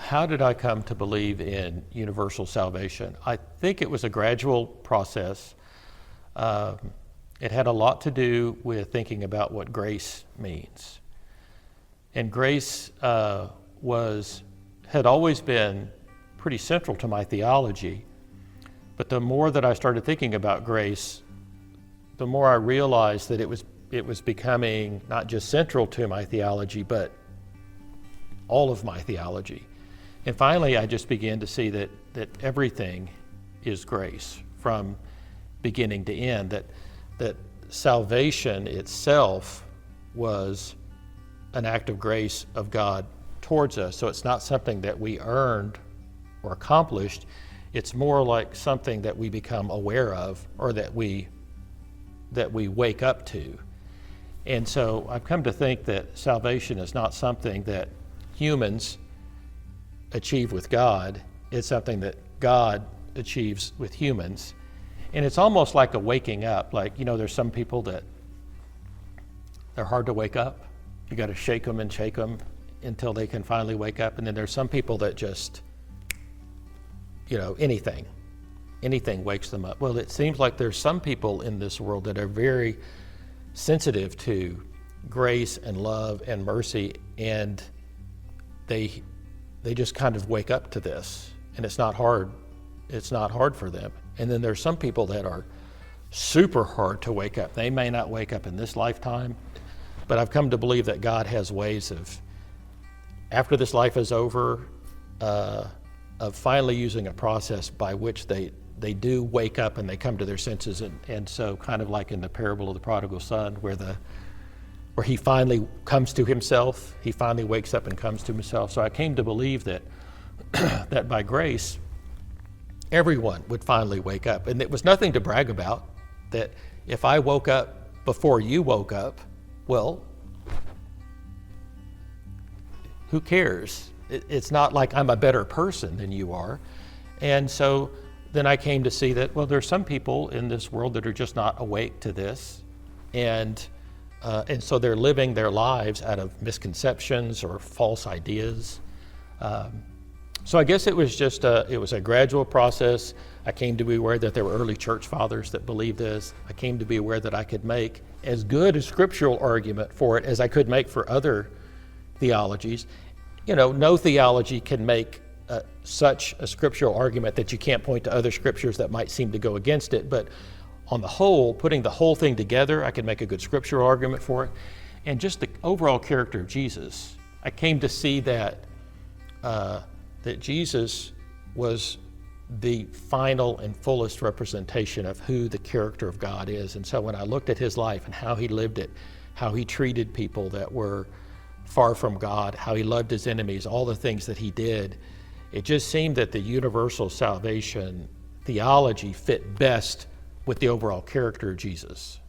how did I come to believe in universal salvation? I think it was a gradual process. It had a lot to do with thinking about what grace means. And grace had always been pretty central to my theology. But the more that I started thinking about grace, the more I realized that it was becoming not just central to my theology, but all of my theology. And finally, I just began to see that everything is grace from beginning to end, that salvation itself was an act of grace of God towards us. So it's not something that we earned or accomplished. It's more like something that we become aware of, or that we wake up to. And so I've come to think that salvation is not something that humans achieve with God. It's something that God achieves with humans. And it's almost like a waking up. Like, there's some people that they're hard to wake up. You got to shake them until they can finally wake up. And then there's some people that just, anything wakes them up. Well, it seems like there's some people in this world that are very sensitive to grace and love and mercy, and they just kind of wake up to this, and it's not hard for them. And then there's some people that are super hard to wake up. They may not wake up in this lifetime, but I've come to believe that God has ways of, after this life is over, of finally using a process by which they do wake up and they come to their senses. And so kind of like in the parable of the prodigal son, where he finally comes to himself, he finally wakes up and comes to himself. So I came to believe that that by grace, everyone would finally wake up. And it was nothing to brag about, that if I woke up before you woke up, well, who cares? It's not like I'm a better person than you are. And so then I came to see that, well, there's some people in this world that are just not awake to this. And so they're living their lives out of misconceptions or false ideas. So I guess it was a gradual process. I came to be aware that there were early church fathers that believed this. I came to be aware that I could make as good a scriptural argument for it as I could make for other theologies. No theology can make such a scriptural argument that you can't point to other scriptures that might seem to go against it. But on the whole, putting the whole thing together, I could make a good scriptural argument for it. And just the overall character of Jesus, I came to see that Jesus was the final and fullest representation of who the character of God is. And so when I looked at his life and how he lived it, how he treated people that were far from God, how he loved his enemies, all the things that he did, it just seemed that the universal salvation theology fit best with the overall character of Jesus.